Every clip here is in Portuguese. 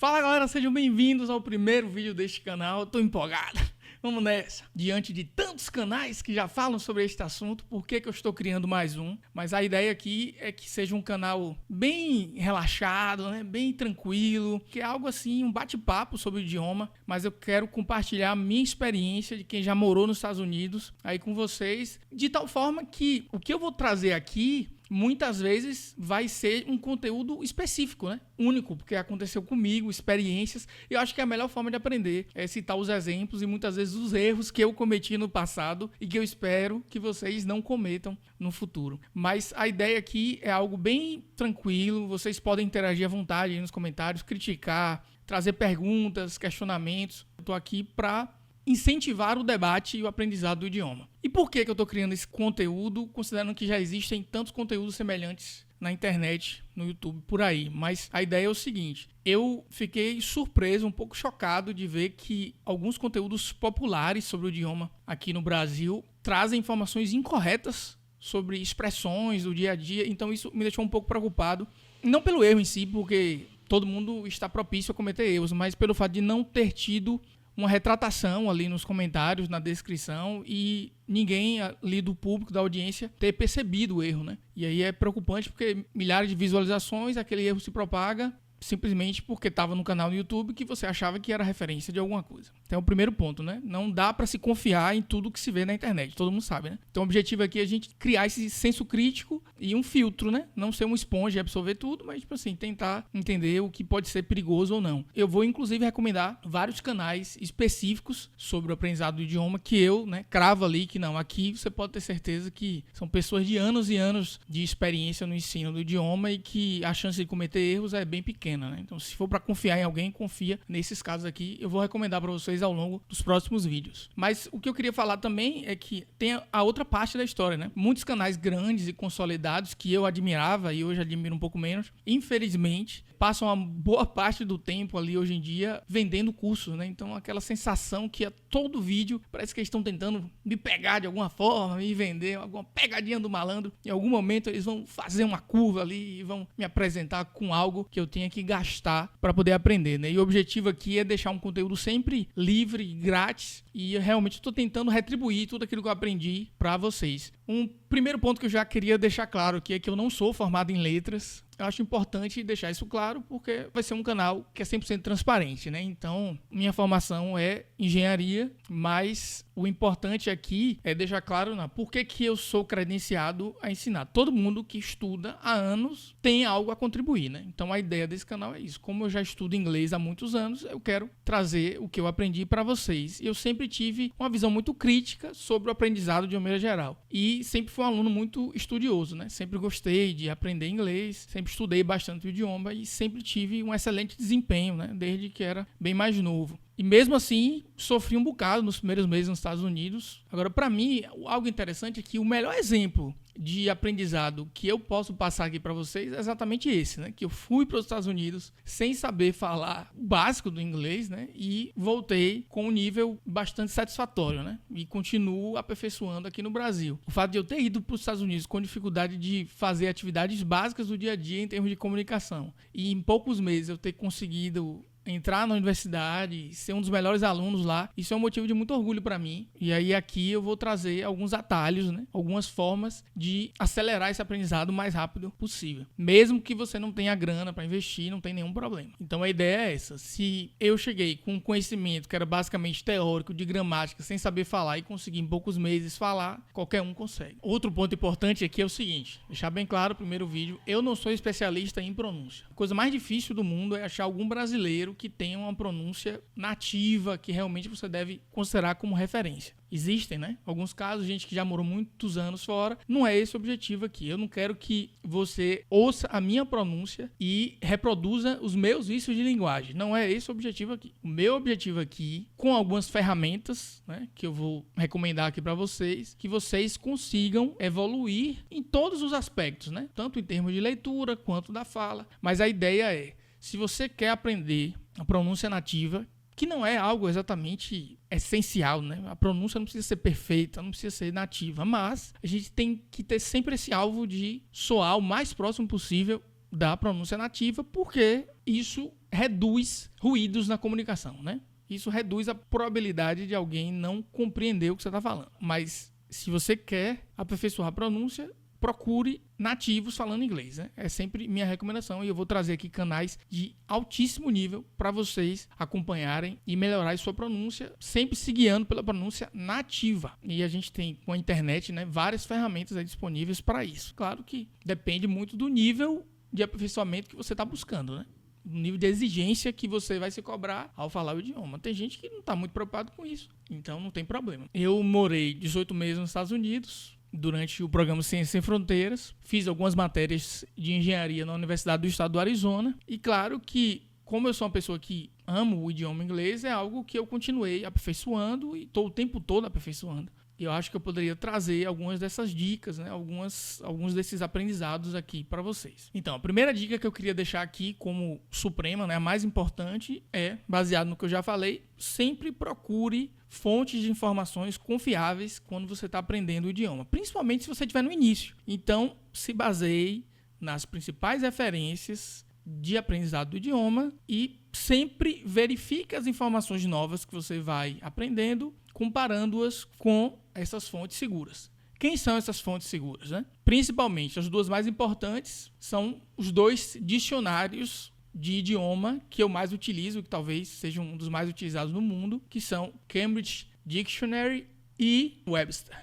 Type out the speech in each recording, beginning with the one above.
Fala galera, sejam bem-vindos ao primeiro vídeo deste canal. Eu tô empolgado. Vamos nessa. Diante de tantos canais que já falam sobre este assunto, por que eu estou criando mais um? Mas a ideia aqui é que seja um canal bem relaxado, né? Bem tranquilo, que é algo assim, um bate-papo sobre o idioma, mas eu quero compartilhar a minha experiência de quem já morou nos Estados Unidos aí com vocês, de tal forma que o que eu vou trazer aqui muitas vezes vai ser um conteúdo específico, né? Único, porque aconteceu comigo, experiências. E eu acho que a melhor forma de aprender é citar os exemplos e muitas vezes os erros que eu cometi no passado e que eu espero que vocês não cometam no futuro. Mas a ideia aqui é algo bem tranquilo, vocês podem interagir à vontade aí nos comentários, criticar, trazer perguntas, questionamentos. Eu tô aqui para incentivar o debate e o aprendizado do idioma. E por que eu estou criando esse conteúdo, considerando que já existem tantos conteúdos semelhantes na internet, no YouTube, por aí? Mas a ideia é o seguinte, eu fiquei surpreso, um pouco chocado de ver que alguns conteúdos populares sobre o idioma aqui no Brasil trazem informações incorretas sobre expressões do dia a dia, então isso me deixou um pouco preocupado. Não pelo erro em si, porque todo mundo está propício a cometer erros, mas pelo fato de não ter tido uma retratação ali nos comentários, na descrição, e ninguém ali do público, da audiência, ter percebido o erro, né? E aí é preocupante porque milhares de visualizações, aquele erro se propaga simplesmente porque estava no canal do YouTube que você achava que era referência de alguma coisa. Então é o primeiro ponto, né? Não dá para se confiar em tudo que se vê na internet, todo mundo sabe, né? Então o objetivo aqui é a gente criar esse senso crítico e um filtro, né? Não ser uma esponja e absorver tudo, mas tipo assim, tentar entender o que pode ser perigoso ou não. Eu vou inclusive recomendar vários canais específicos sobre o aprendizado do idioma que eu, né, cravo ali que não, aqui você pode ter certeza que são pessoas de anos e anos de experiência no ensino do idioma e que a chance de cometer erros é bem pequena. Né? Então, se for para confiar em alguém, confia nesses casos aqui. Eu vou recomendar para vocês ao longo dos próximos vídeos. Mas o que eu queria falar também é que tem a outra parte da história, né? Muitos canais grandes e consolidados que eu admirava e hoje admiro um pouco menos, infelizmente, passam uma boa parte do tempo ali hoje em dia vendendo cursos, né? Então, aquela sensação que a todo vídeo parece que eles estão tentando me pegar de alguma forma, me vender, alguma pegadinha do malandro. Em algum momento eles vão fazer uma curva ali e vão me apresentar com algo que eu tenha que gastar para poder aprender, né? E o objetivo aqui é deixar um conteúdo sempre livre, grátis, e eu realmente estou tentando retribuir tudo aquilo que eu aprendi para vocês. Um primeiro ponto que eu já queria deixar claro aqui é que eu não sou formado em letras. Eu acho importante deixar isso claro porque vai ser um canal que é 100% transparente, né? Então, minha formação é engenharia, mas o importante aqui é deixar claro por que eu sou credenciado a ensinar. Todo mundo que estuda há anos tem algo a contribuir, né? Então, a ideia desse canal é isso. Como eu já estudo inglês há muitos anos, eu quero trazer o que eu aprendi para vocês. Eu sempre tive uma visão muito crítica sobre o aprendizado de uma maneira geral. E sempre fui um aluno muito estudioso, né? Sempre gostei de aprender inglês, sempre estudei bastante o idioma e sempre tive um excelente desempenho, né? Desde que era bem mais novo. E mesmo assim, sofri um bocado nos primeiros meses nos Estados Unidos. Agora, para mim, algo interessante é que o melhor exemplo de aprendizado que eu posso passar aqui para vocês é exatamente esse, né? Que eu fui para os Estados Unidos sem saber falar o básico do inglês, né? E voltei com um nível bastante satisfatório, né? E continuo aperfeiçoando aqui no Brasil. O fato de eu ter ido para os Estados Unidos com dificuldade de fazer atividades básicas do dia a dia em termos de comunicação e em poucos meses eu ter conseguido entrar na universidade, ser um dos melhores alunos lá, isso é um motivo de muito orgulho para mim. E aí aqui eu vou trazer alguns atalhos, né? Algumas formas de acelerar esse aprendizado o mais rápido possível. Mesmo que você não tenha grana para investir, não tem nenhum problema. Então a ideia é essa. Se eu cheguei com um conhecimento que era basicamente teórico de gramática, sem saber falar e conseguir em poucos meses falar, qualquer um consegue. Outro ponto importante aqui é o seguinte, deixar bem claro no primeiro vídeo, eu não sou especialista em pronúncia. A coisa mais difícil do mundo é achar algum brasileiro que tenha uma pronúncia nativa que realmente você deve considerar como referência. Existem, né? Alguns casos, gente que já morou muitos anos fora. Não é esse o objetivo aqui. Eu não quero que você ouça a minha pronúncia e reproduza os meus vícios de linguagem. Não é esse o objetivo aqui. O meu objetivo aqui, com algumas ferramentas, né, que eu vou recomendar aqui para vocês, que vocês consigam evoluir em todos os aspectos, né? Tanto em termos de leitura quanto da fala. Mas a ideia é, se você quer aprender a pronúncia nativa, que não é algo exatamente essencial, né? A pronúncia não precisa ser perfeita, não precisa ser nativa, mas a gente tem que ter sempre esse alvo de soar o mais próximo possível da pronúncia nativa, porque isso reduz ruídos na comunicação, né? Isso reduz a probabilidade de alguém não compreender o que você está falando. Mas se você quer aperfeiçoar a pronúncia, procure nativos falando inglês, né? É sempre minha recomendação, e eu vou trazer aqui canais de altíssimo nível para vocês acompanharem e melhorar a sua pronúncia, sempre se guiando pela pronúncia nativa. E a gente tem com a internet, né, várias ferramentas aí disponíveis para isso. Claro que depende muito do nível de aperfeiçoamento que você está buscando, né? O nível de exigência que você vai se cobrar ao falar o idioma. Tem gente que não está muito preocupado com isso, então não tem problema. Eu morei 18 meses nos Estados Unidos, durante o programa Ciências Sem Fronteiras, fiz algumas matérias de engenharia na Universidade do Estado do Arizona, e claro que, como eu sou uma pessoa que amo o idioma inglês, é algo que eu continuei aperfeiçoando e estou o tempo todo aperfeiçoando. E eu acho que eu poderia trazer algumas dessas dicas, né? Alguns desses aprendizados aqui para vocês. Então, a primeira dica que eu queria deixar aqui como suprema, né, a mais importante, é, baseado no que eu já falei, sempre procure fontes de informações confiáveis quando você está aprendendo o idioma, principalmente se você estiver no início. Então, se baseie nas principais referências de aprendizado do idioma e sempre verifique as informações novas que você vai aprendendo, comparando-as com essas fontes seguras. Quem são essas fontes seguras, né? Principalmente, as duas mais importantes são os 2 dicionários de idioma que eu mais utilizo, que talvez seja um dos mais utilizados no mundo, que são Cambridge Dictionary e Webster.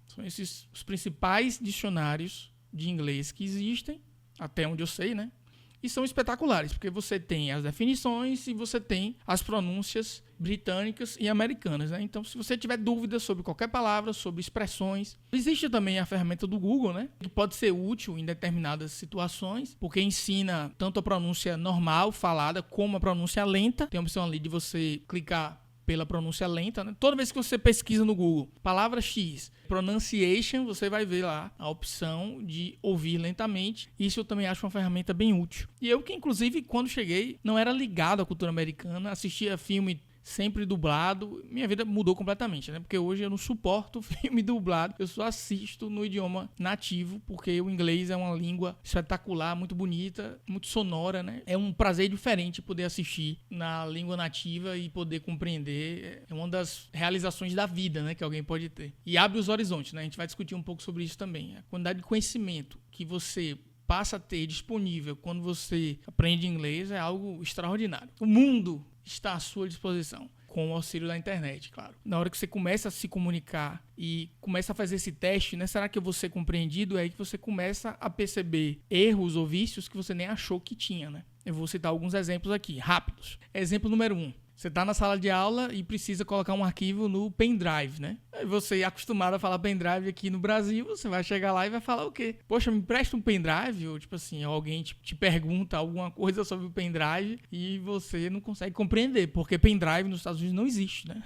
São esses os principais dicionários de inglês que existem, até onde eu sei, né? E são espetaculares, porque você tem as definições e você tem as pronúncias britânicas e americanas, né? Então, se você tiver dúvidas sobre qualquer palavra, sobre expressões, existe também a ferramenta do Google, né? Que pode ser útil em determinadas situações, porque ensina tanto a pronúncia normal, falada, como a pronúncia lenta. Tem a opção ali de você clicar pela pronúncia lenta, né? Toda vez que você pesquisa no Google, palavra X, pronunciation, você vai ver lá a opção de ouvir lentamente. Isso eu também acho uma ferramenta bem útil. E eu que, inclusive, quando cheguei, não era ligado à cultura americana, assistia filme sempre dublado, minha vida mudou completamente, né? Porque hoje eu não suporto filme dublado, eu só assisto no idioma nativo, porque o inglês é uma língua espetacular, muito bonita, muito sonora, né? É um prazer diferente poder assistir na língua nativa e poder compreender. É uma das realizações da vida, né, que alguém pode ter. E abre os horizontes, né? A gente vai discutir um pouco sobre isso também. A quantidade de conhecimento que você passa a ter disponível quando você aprende inglês é algo extraordinário. O mundo está à sua disposição, com o auxílio da internet, claro. Na hora que você começa a se comunicar e começa a fazer esse teste, né? Será que eu vou ser compreendido? É aí que você começa a perceber erros ou vícios que você nem achou que tinha, né? Eu vou citar alguns exemplos aqui, rápidos. Exemplo número 1. Você está na sala de aula e precisa colocar um arquivo no pendrive, né? Aí você é acostumado a falar pendrive aqui no Brasil, você vai chegar lá e vai falar o quê? Poxa, me empresta um pendrive? Ou tipo assim, alguém te pergunta alguma coisa sobre o pendrive e você não consegue compreender, porque pendrive nos Estados Unidos não existe, né?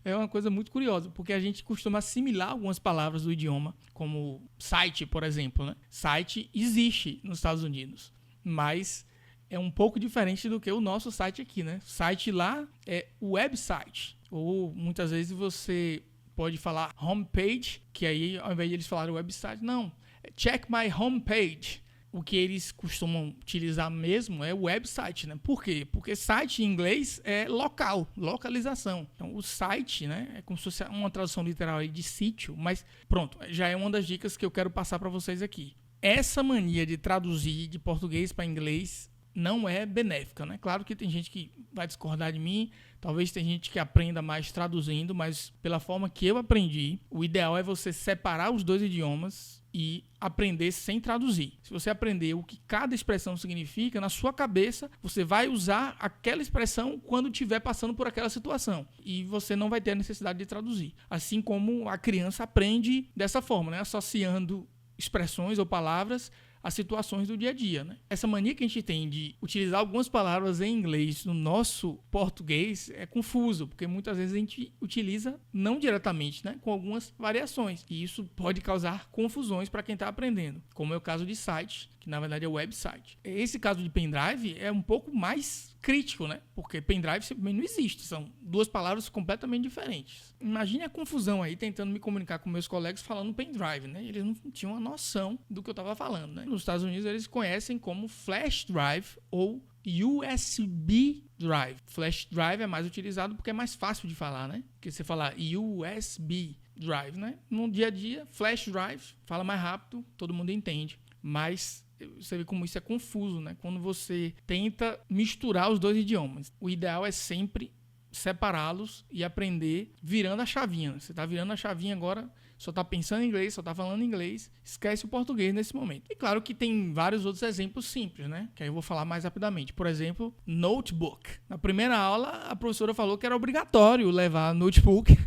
É uma coisa muito curiosa, porque a gente costuma assimilar algumas palavras do idioma, como site, por exemplo, né? Site existe nos Estados Unidos, mas é um pouco diferente do que o nosso site aqui, né? O site lá é website. Ou muitas vezes você pode falar homepage, que aí ao invés de eles falarem website, não. É check my homepage. O que eles costumam utilizar mesmo é o website, né? Por quê? Porque site em inglês é local, localização. Então o site, né, é como se fosse uma tradução literal aí de sítio, mas pronto, já é uma das dicas que eu quero passar para vocês aqui. Essa mania de traduzir de português para inglês não é benéfica, né? Claro que tem gente que vai discordar de mim, talvez tem gente que aprenda mais traduzindo, mas pela forma que eu aprendi, o ideal é você separar os 2 idiomas e aprender sem traduzir. Se você aprender o que cada expressão significa, na sua cabeça você vai usar aquela expressão quando estiver passando por aquela situação e você não vai ter a necessidade de traduzir. Assim como a criança aprende dessa forma, né? Associando expressões ou palavras as situações do dia a dia, né? Essa mania que a gente tem de utilizar algumas palavras em inglês no nosso português é confuso, porque muitas vezes a gente utiliza não diretamente, né? Com algumas variações. E isso pode causar confusões para quem está aprendendo, como é o caso de site, que que na verdade é website. Esse caso de pendrive é um pouco mais crítico, né? Porque pendrive simplesmente não existe, são duas palavras completamente diferentes. Imagine a confusão aí tentando me comunicar com meus colegas falando pendrive, né? Eles não tinham a noção do que eu estava falando, né? Nos Estados Unidos eles conhecem como flash drive ou USB drive. Flash drive é mais utilizado porque é mais fácil de falar, né? Porque você falar USB drive, né? No dia a dia, flash drive fala mais rápido, todo mundo entende, mas você vê como isso é confuso, né? Quando você tenta misturar os dois idiomas. O ideal é sempre separá-los e aprender virando a chavinha. Você está virando a chavinha agora, só está pensando em inglês, só está falando inglês, esquece o português nesse momento. E claro que tem vários outros exemplos simples, né? Que aí eu vou falar mais rapidamente. Por exemplo, notebook. Na primeira aula, a professora falou que era obrigatório levar notebook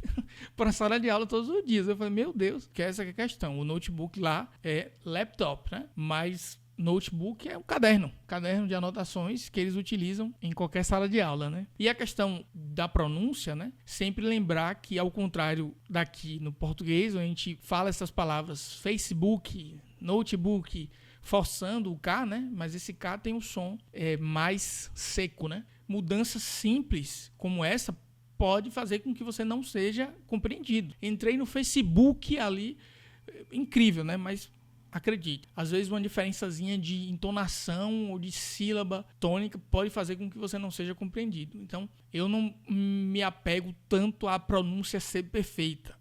para a sala de aula todos os dias. Eu falei, meu Deus, que essa que é a questão. O notebook lá é laptop, né? Mas notebook é um caderno de anotações que eles utilizam em qualquer sala de aula, né? E a questão da pronúncia, né? Sempre lembrar que, ao contrário daqui no português, onde a gente fala essas palavras Facebook, notebook, forçando o K, né? Mas esse K tem um som mais seco, né? Mudanças simples como essa pode fazer com que você não seja compreendido. Entrei no Facebook ali, incrível, né? Mas acredite, às vezes uma diferençazinha de entonação ou de sílaba tônica pode fazer com que você não seja compreendido. Então, eu não me apego tanto à pronúncia ser perfeita,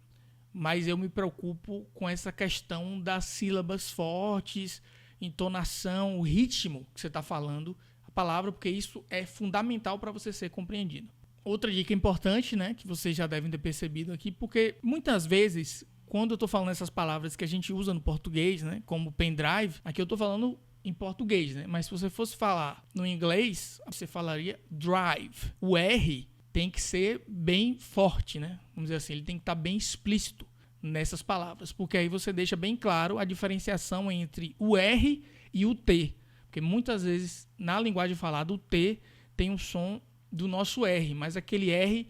mas eu me preocupo com essa questão das sílabas fortes, entonação, o ritmo que você está falando a palavra, porque isso é fundamental para você ser compreendido. Outra dica importante, né, que vocês já devem ter percebido aqui, porque muitas vezes quando eu estou falando essas palavras que a gente usa no português, né, como pendrive, aqui eu estou falando em português, né? Mas se você fosse falar no inglês, você falaria drive. O R tem que ser bem forte, né? Vamos dizer assim, ele tem que estar bem explícito nessas palavras, porque aí você deixa bem claro a diferenciação entre o R e o T. Porque muitas vezes, na linguagem falada, o T tem um som do nosso R, mas aquele R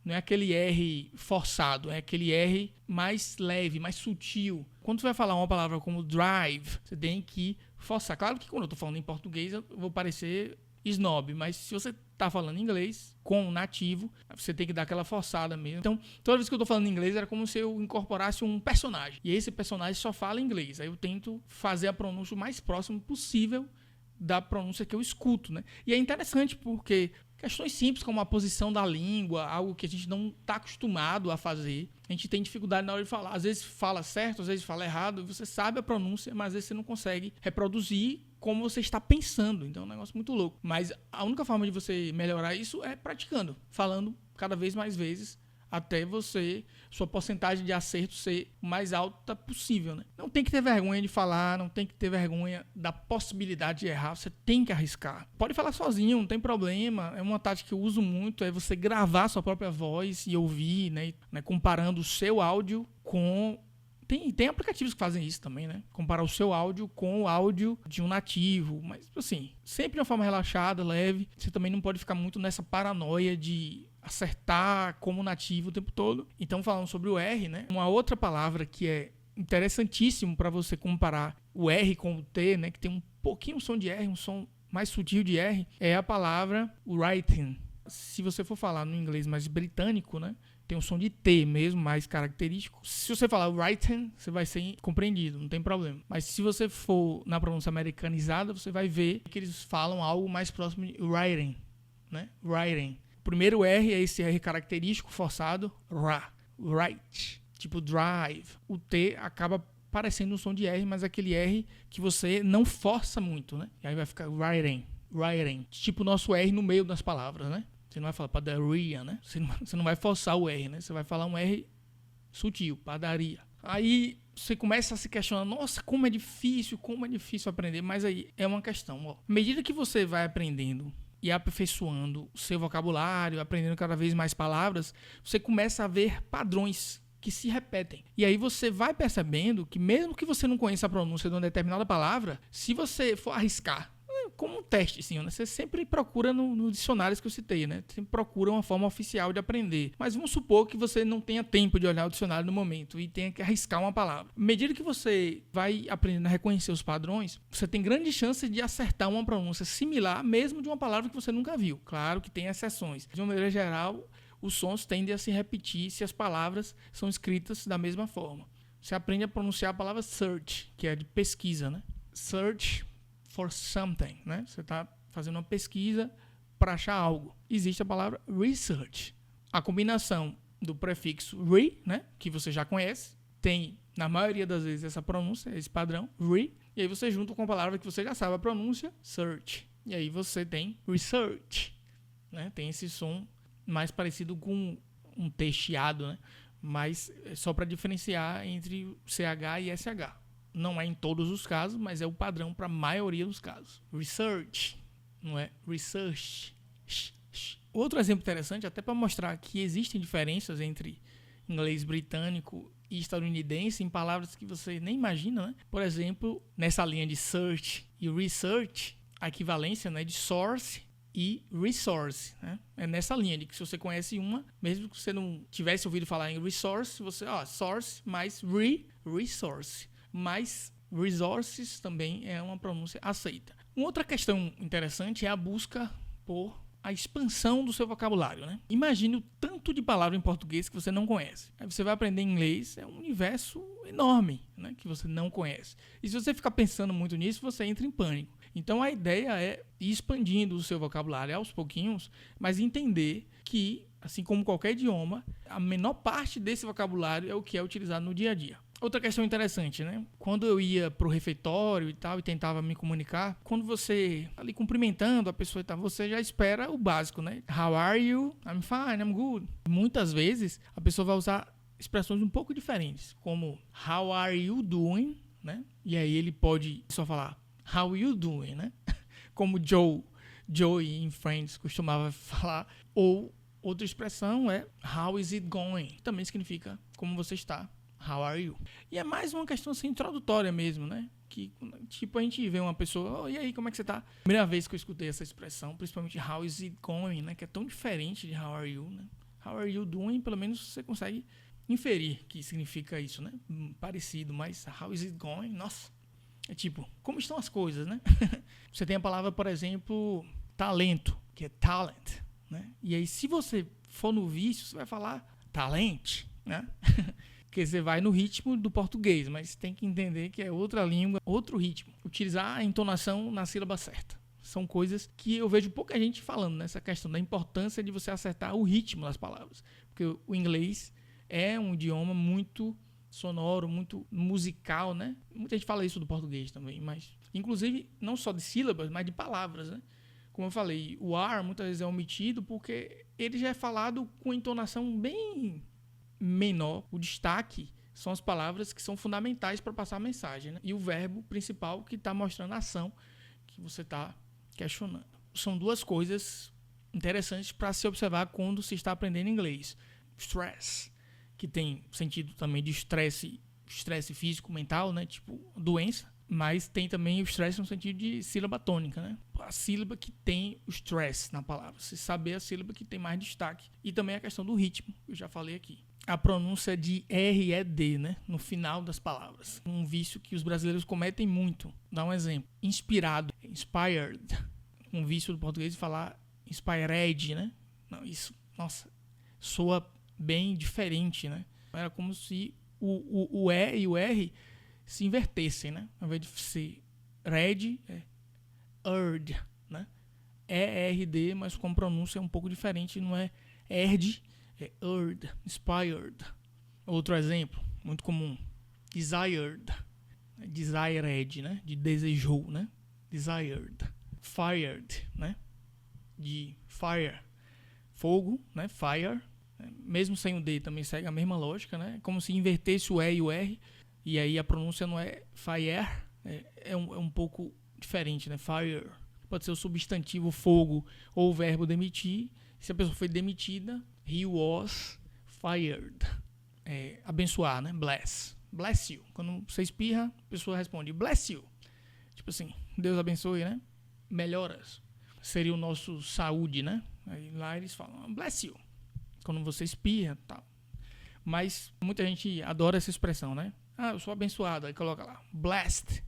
não é aquele R forçado, é aquele R mais leve, mais sutil. Quando você vai falar uma palavra como drive, você tem que forçar. Claro que quando eu estou falando em português, eu vou parecer snob, mas se você está falando inglês com um nativo, você tem que dar aquela forçada mesmo. Então, toda vez que eu estou falando inglês, era como se eu incorporasse um personagem. E esse personagem só fala inglês. Aí eu tento fazer a pronúncia o mais próximo possível da pronúncia que eu escuto, né? E é interessante porque questões simples como a posição da língua, algo que a gente não está acostumado a fazer, a gente tem dificuldade na hora de falar. Às vezes fala certo, às vezes fala errado, você sabe a pronúncia, mas às vezes você não consegue reproduzir como você está pensando. Então é um negócio muito louco. Mas a única forma de você melhorar isso é praticando, falando cada vez mais vezes, até sua porcentagem de acerto ser o mais alta possível, né? Não tem que ter vergonha de falar, não tem que ter vergonha da possibilidade de errar, você tem que arriscar. Pode falar sozinho, não tem problema, é uma tática que eu uso muito, é você gravar sua própria voz e ouvir, né, comparando o seu áudio com... Tem aplicativos que fazem isso também, né? Comparar o seu áudio com o áudio de um nativo, mas assim, sempre de uma forma relaxada, leve, você também não pode ficar muito nessa paranoia de acertar como nativo o tempo todo. Então, falando sobre o R, né? Uma outra palavra que é interessantíssimo para você comparar o R com o T, né? Que tem um pouquinho um som de R, um som mais sutil de R, é a palavra writing. Se você for falar no inglês mais britânico, né? Tem um som de T mesmo, mais característico. Se você falar writing, você vai ser compreendido, não tem problema. Mas se você for na pronúncia americanizada, você vai ver que eles falam algo mais próximo de writing, né? Writing. O primeiro R é esse R característico, forçado, ra, write, tipo drive. O T acaba parecendo um som de R, mas aquele R que você não força muito, né? E aí vai ficar writing, writing. Tipo o nosso R no meio das palavras, né? Você não vai falar padaria, né? Você não vai forçar o R, né? Você vai falar um R sutil, padaria. Aí você começa a se questionar, nossa, como é difícil aprender. Mas aí é uma questão, ó. À medida que você vai aprendendo e aperfeiçoando o seu vocabulário, aprendendo cada vez mais palavras, você começa a ver padrões que se repetem. E aí você vai percebendo que mesmo que você não conheça a pronúncia de uma determinada palavra, se você for arriscar, como um teste, assim, né? Você sempre procura no dicionários que eu citei, né? Sempre procura uma forma oficial de aprender. Mas vamos supor que você não tenha tempo de olhar o dicionário no momento e tenha que arriscar uma palavra. À medida que você vai aprendendo a reconhecer os padrões, você tem grande chance de acertar uma pronúncia similar, mesmo de uma palavra que você nunca viu. Claro que tem exceções. De uma maneira geral, os sons tendem a se repetir se as palavras são escritas da mesma forma. Você aprende a pronunciar a palavra search, que é de pesquisa, né? Search for something, né? Você está fazendo uma pesquisa para achar algo. Existe a palavra research. A combinação do prefixo re, né? Que você já conhece, tem, na maioria das vezes, essa pronúncia, esse padrão, re, e aí você junta com a palavra que você já sabe a pronúncia, search. E aí você tem research, né? Tem esse som mais parecido com um T chiado, né? Mas é só para diferenciar entre CH e SH. Não é em todos os casos, mas é o padrão para a maioria dos casos. Research, não é research. Outro exemplo interessante, até para mostrar que existem diferenças entre inglês britânico e estadunidense em palavras que você nem imagina, né? Por exemplo, nessa linha de search e research, a equivalência, né, de source e resource, né? É nessa linha de que se você conhece uma, mesmo que você não tivesse ouvido falar em resource, você, source mais resource, mais resources também é uma pronúncia aceita. Uma outra questão interessante é a busca por a expansão do seu vocabulário, né? Imagine o tanto de palavras em português que você não conhece. Aí você vai aprender inglês, é um universo enorme, né, que você não conhece. E se você ficar pensando muito nisso, você entra em pânico. Então a ideia é ir expandindo o seu vocabulário aos pouquinhos, mas entender que, assim como qualquer idioma, a menor parte desse vocabulário é o que é utilizado no dia a dia. Outra questão interessante, né? Quando eu ia pro refeitório e tal e tentava me comunicar, quando você ali cumprimentando a pessoa e tal, você já espera o básico, né? How are you? I'm fine, I'm good. Muitas vezes a pessoa vai usar expressões um pouco diferentes, como how are you doing, né? E aí ele pode só falar how you doing, né? Como Joey em Friends costumava falar. Ou outra expressão é how is it going? Também significa como você está. How are you? E é mais uma questão assim, introdutória mesmo, né? Que, tipo, a gente vê uma pessoa, e aí, como é que você tá? Primeira vez que eu escutei essa expressão, principalmente how is it going, né? Que é tão diferente de how are you, né? How are you doing? Pelo menos você consegue inferir que significa isso, né? Parecido, mas how is it going? Nossa, é tipo, como estão as coisas, né? Você tem a palavra, por exemplo, talento, que é talent, né? E aí, se você for no vício, você vai falar talent, né? Porque você vai no ritmo do português, mas tem que entender que é outra língua, outro ritmo. Utilizar a entonação na sílaba certa. São coisas que eu vejo pouca gente falando nessa questão da importância de você acertar o ritmo das palavras. Porque o inglês é um idioma muito sonoro, muito musical, né? Muita gente fala isso do português também, mas inclusive não só de sílabas, mas de palavras, né? Como eu falei, o ar muitas vezes é omitido porque ele já é falado com entonação bem menor. O destaque são as palavras que são fundamentais para passar a mensagem, né? E o verbo principal que está mostrando a ação que você está questionando. São duas coisas interessantes para se observar quando se está aprendendo inglês. Stress, que tem sentido também de estresse físico, mental, né? Tipo doença, mas tem também o estresse no sentido de sílaba tônica, né? A sílaba que tem o stress na palavra. Você saber a sílaba que tem mais destaque. E também a questão do ritmo, que eu já falei aqui. A pronúncia de R e D, né? No final das palavras. Um vício que os brasileiros cometem muito. Dá um exemplo. Inspirado, inspired. Um vício do português de falar inspired, né? Não, isso, nossa, soa bem diferente, né? Era como se o E e o R se invertessem, né? Ao invés de ser red, é erd, né? E-R-D, mas com pronúncia um pouco diferente, não é erd, é erd, inspired. Outro exemplo, muito comum, desired, desired, né? De desejou, né? Desired. Fired, né? De fire, fogo, né? Fire. Mesmo sem o D também segue a mesma lógica, né? Como se invertesse o E e o R, e aí a pronúncia não é fire, é um pouco diferente, né? Fire. Pode ser o substantivo fogo ou o verbo demitir. Se a pessoa foi demitida, he was fired. Abençoar, né? Bless. Bless you. Quando você espirra, a pessoa responde bless you. Tipo assim, Deus abençoe, né? melhoras. Seria o nosso saúde, né? Aí lá eles falam, bless you, quando você espirra e tal. Mas muita gente adora essa expressão, né? Ah, eu sou abençoado. Aí coloca lá, blessed.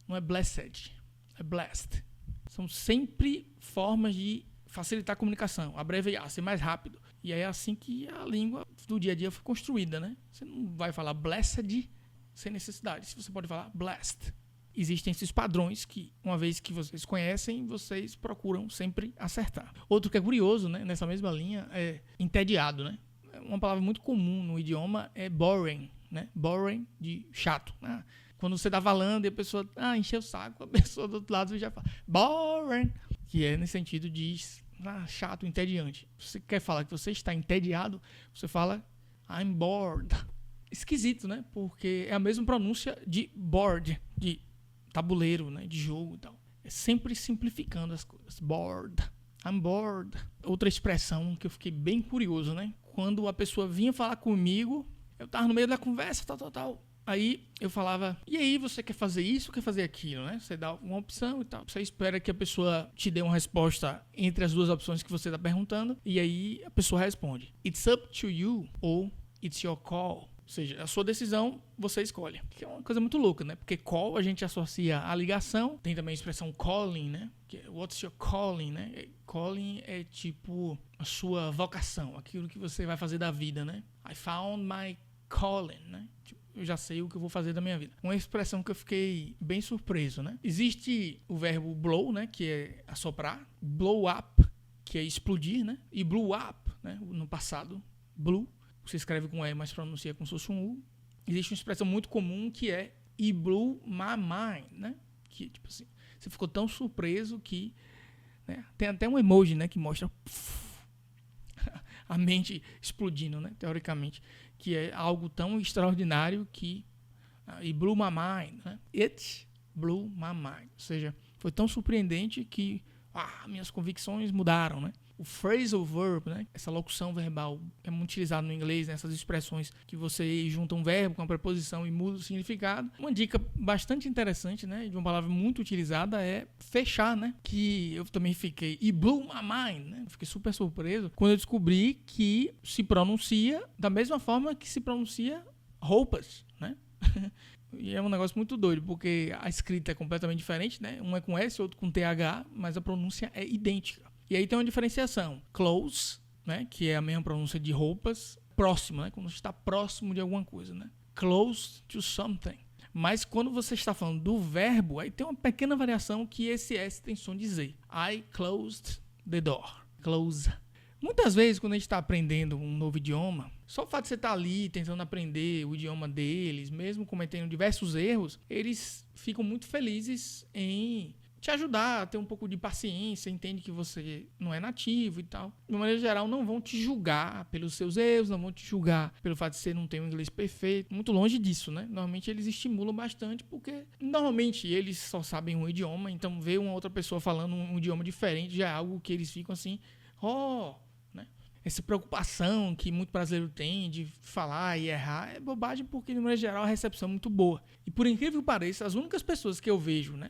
Não é blessed, é blessed. São sempre formas de facilitar a comunicação, abreviar, ser mais rápido. E aí é assim que a língua do dia a dia foi construída, né? Você não vai falar blessed sem necessidade. Você pode falar blessed. Existem esses padrões que, uma vez que vocês conhecem, vocês procuram sempre acertar. Outro que é curioso, né? Nessa mesma linha, é entediado, né? Uma palavra muito comum no idioma é boring, né? Boring, de chato, né? Quando você tá falando e a pessoa encheu o saco, a pessoa do outro lado já fala boring, que é nesse sentido de chato, entediante. Se você quer falar que você está entediado, você fala I'm bored. Esquisito, né? Porque é a mesma pronúncia de board, de tabuleiro, né? De jogo e tal. É sempre simplificando as coisas. Bored. I'm bored. Outra expressão que eu fiquei bem curioso, né? Quando a pessoa vinha falar comigo, eu tava no meio da conversa, tal. Aí eu falava, e aí, você quer fazer isso ou quer fazer aquilo, né? Você dá uma opção e tal. Você espera que a pessoa te dê uma resposta entre as duas opções que você está perguntando. E aí a pessoa responde, it's up to you ou it's your call. Ou seja, a sua decisão, você escolhe. Que é uma coisa muito louca, né? Porque call a gente associa à ligação. Tem também a expressão calling, né? Que é, what's your calling, né? Calling é tipo a sua vocação, aquilo que você vai fazer da vida, né? I found my calling, né? Tipo, eu já sei o que eu vou fazer da minha vida. Uma expressão que eu fiquei bem surpreso, né? Existe o verbo blow, né? Que é assoprar. Blow up, que é explodir, né? E blew up, né? No passado, blew. Você escreve com E, mas pronuncia como se fosse um U. Existe uma expressão muito comum que é it blew my mind, né? Que, tipo assim, você ficou tão surpreso que... Né? Tem até um emoji, né? Que mostra a mente explodindo, né? Teoricamente. Que é algo tão extraordinário que it blew my mind, né? It blew my mind. Ou seja, foi tão surpreendente que minhas convicções mudaram, né? O phrasal verb, né? Essa locução verbal é muito utilizada no inglês, né? Essas expressões que você junta um verbo com uma preposição e muda o significado. Uma dica bastante interessante, né? De uma palavra muito utilizada é fechar, né? Que eu também fiquei it blew my mind, né? Fiquei super surpreso quando eu descobri que se pronuncia da mesma forma que se pronuncia roupas, né? E é um negócio muito doido, porque a escrita é completamente diferente, né? Um é com S, outro com TH, mas a pronúncia é idêntica. E aí tem uma diferenciação. Close, né? Que é a mesma pronúncia de roupas. Próximo, né? Quando você está próximo de alguma coisa, né? Close to something. Mas quando você está falando do verbo, aí tem uma pequena variação que esse S tem som de Z. I closed the door. Close. Muitas vezes, quando a gente está aprendendo um novo idioma, só o fato de você estar ali tentando aprender o idioma deles, mesmo cometendo diversos erros, eles ficam muito felizes em te ajudar a ter um pouco de paciência, entende que você não é nativo e tal. De uma maneira geral, não vão te julgar pelos seus erros, não vão te julgar pelo fato de você não ter um inglês perfeito. Muito longe disso, né? Normalmente eles estimulam bastante, porque normalmente eles só sabem um idioma, então ver uma outra pessoa falando um idioma diferente já é algo que eles ficam assim, né? Essa preocupação que muito brasileiro tem de falar e errar é bobagem, porque de maneira geral a recepção é muito boa. E por incrível que pareça, as únicas pessoas que eu vejo, né?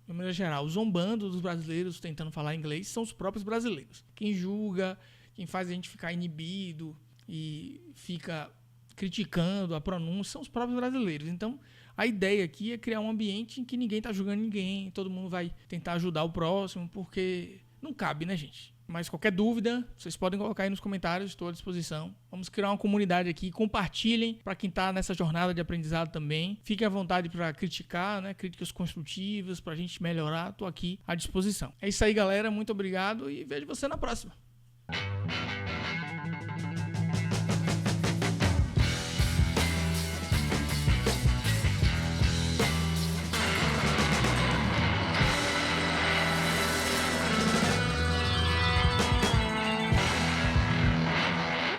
De maneira geral, zombando dos brasileiros tentando falar inglês são os próprios brasileiros. Quem julga, quem faz a gente ficar inibido e fica criticando a pronúncia são os próprios brasileiros. Então, a ideia aqui é criar um ambiente em que ninguém está julgando ninguém, todo mundo vai tentar ajudar o próximo, porque não cabe, né, gente? Mas qualquer dúvida, vocês podem colocar aí nos comentários, estou à disposição. Vamos criar uma comunidade aqui, compartilhem para quem está nessa jornada de aprendizado também. Fiquem à vontade para criticar, né? Críticas construtivas, para a gente melhorar, estou aqui à disposição. É isso aí, galera, muito obrigado e vejo você na próxima.